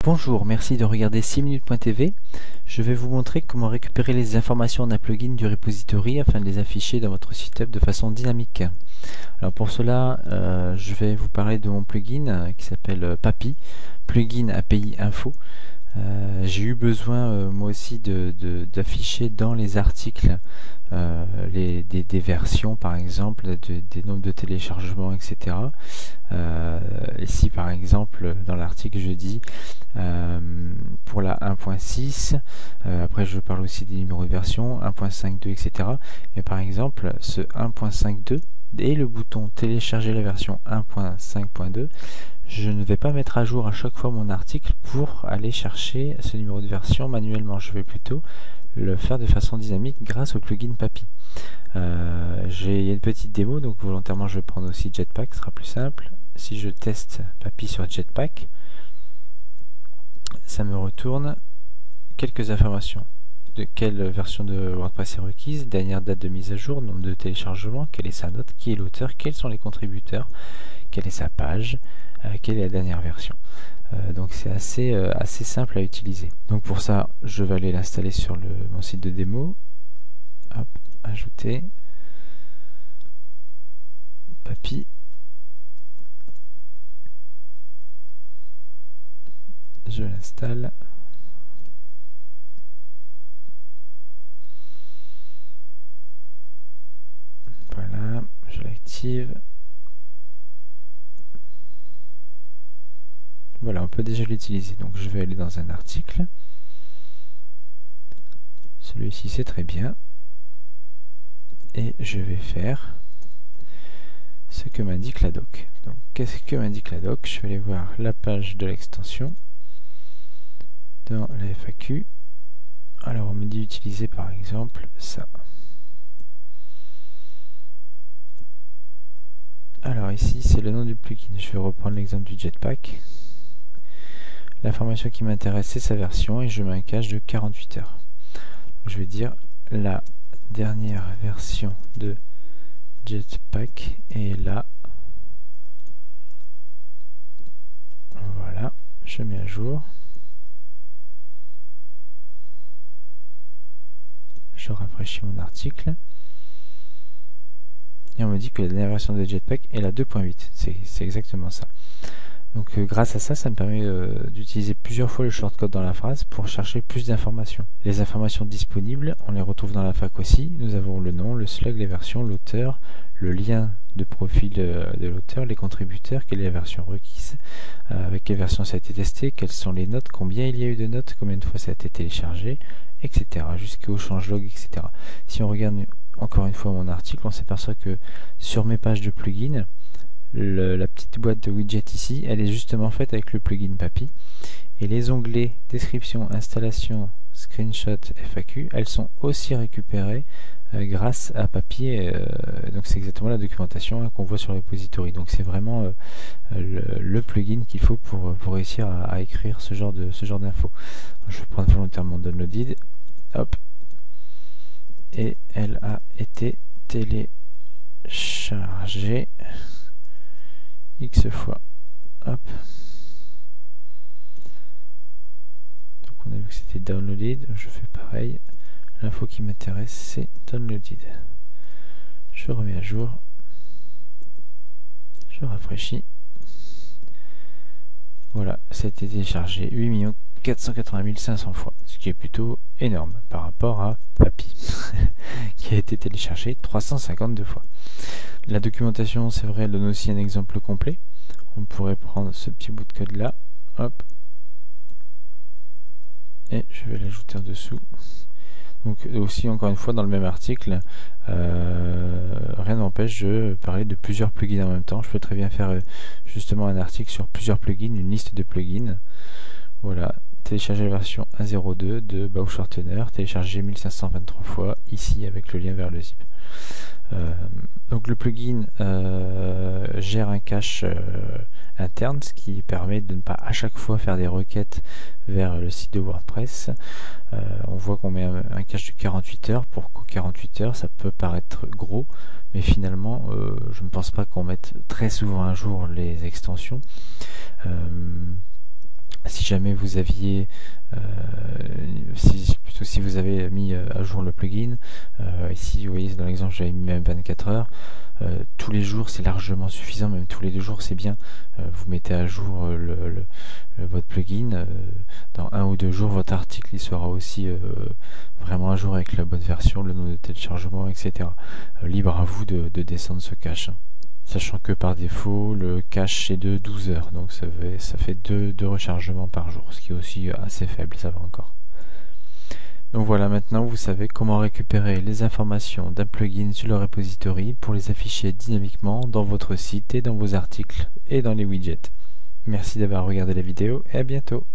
Bonjour, merci de regarder 6minutes.tv. Je vais vous montrer comment récupérer les informations d'un plugin du repository afin de les afficher dans votre site web de façon dynamique. Alors pour cela, je vais vous parler de mon plugin qui s'appelle Papy, plugin API Info. J'ai eu besoin moi aussi d'afficher dans les articles des versions par exemple, des nombres de téléchargements, etc. Ici par exemple dans l'article je dis pour la 1.6, après je parle aussi des numéros de version 1.52, etc. Et par exemple ce 1.52 et le bouton télécharger la version 1.5.2, je ne vais pas mettre à jour à chaque fois mon article pour aller chercher ce numéro de version manuellement. Je vais plutôt le faire de façon dynamique grâce au plugin Papy. Il y a une petite démo, donc volontairement je vais prendre aussi Jetpack, ce sera plus simple. Si je teste Papy sur Jetpack, ça me retourne quelques informations. De quelle version de WordPress est requise, dernière date de mise à jour, nombre de téléchargements, quelle est sa note, qui est l'auteur, quels sont les contributeurs, quelle est sa page, quelle est la dernière version. Donc c'est assez simple à utiliser. Donc pour ça, je vais aller l'installer sur mon site de démo. Hop, ajouter Papy. Je l'installe. Voilà, je l'active. Voilà, on peut déjà l'utiliser. Donc je vais aller dans un article. Celui-ci c'est très bien. Et je vais faire ce que m'indique la doc. Donc qu'est-ce que m'indique la doc? Je vais aller voir la page de l'extension dans la FAQ. Alors on me dit d'utiliser par exemple ça. Alors ici c'est le nom du plugin. Je vais reprendre l'exemple du Jetpack. L'information qui m'intéresse c'est sa version et je mets un cache de 48 heures. Je vais dire la dernière version de Jetpack est là. Voilà, je mets à jour. Je rafraîchis mon article. Et on me dit que la dernière version de Jetpack est la 2.8. C'est exactement ça. Donc grâce à ça, ça me permet d'utiliser plusieurs fois le shortcode dans la phrase pour chercher plus d'informations. Les informations disponibles, on les retrouve dans la FAQ aussi. Nous avons le nom, le slug, les versions, l'auteur, le lien de profil de l'auteur, les contributeurs, quelle est la version requise, avec quelle version ça a été testé, quelles sont les notes, combien il y a eu de notes, combien de fois ça a été téléchargé, etc. jusqu'au changelog, etc. Si on regarde encore une fois mon article, on s'aperçoit que sur mes pages de plugins, la petite boîte de widget ici, elle est justement faite avec le plugin Papy. Et les onglets description, installation, screenshot, FAQ, elles sont aussi récupérées grâce à Papy. Donc c'est exactement la documentation qu'on voit sur le repository. Donc c'est vraiment le plugin qu'il faut pour réussir à écrire ce genre d'infos. Je vais prendre volontairement downloaded. Hop. Et elle a été téléchargée X fois. Hop. Donc on a vu que c'était downloaded. Je fais pareil. L'info qui m'intéresse c'est downloaded. Je remets à jour. Je rafraîchis. Voilà, ça a été téléchargé 8 480 500 fois, ce qui est plutôt énorme par rapport à Papy qui a été téléchargé 352 fois. La documentation, c'est vrai, elle donne aussi un exemple complet. On pourrait prendre ce petit bout de code là, hop, et je vais l'ajouter en dessous. Donc aussi, encore une fois, dans le même article, rien n'empêche de parler de plusieurs plugins en même temps. Je peux très bien faire justement un article sur plusieurs plugins, une liste de plugins. Voilà, télécharger la version 1.02 de Bauschartener, télécharger 1523 fois, ici avec le lien vers le zip. Donc le plugin gère un cache interne, ce qui permet de ne pas à chaque fois faire des requêtes vers le site de WordPress. On voit qu'on met un cache de 48 heures. Pour 48 heures, ça peut paraître gros, mais finalement, je ne pense pas qu'on mette très souvent à jour les extensions. Si jamais vous aviez si vous avez mis à jour le plugin, ici vous voyez dans l'exemple j'avais mis même 24 heures, tous les jours c'est largement suffisant, même tous les 2 jours c'est bien. Vous mettez à jour votre plugin, dans 1 ou 2 jours votre article il sera aussi vraiment à jour avec la bonne version, le nom de téléchargement, etc. Libre à vous de descendre ce cache. Sachant que par défaut, le cache est de 12 heures, donc ça fait 2 rechargements par jour, ce qui est aussi assez faible, ça va encore. Donc voilà, maintenant vous savez comment récupérer les informations d'un plugin sur le repository pour les afficher dynamiquement dans votre site et dans vos articles et dans les widgets. Merci d'avoir regardé la vidéo et à bientôt.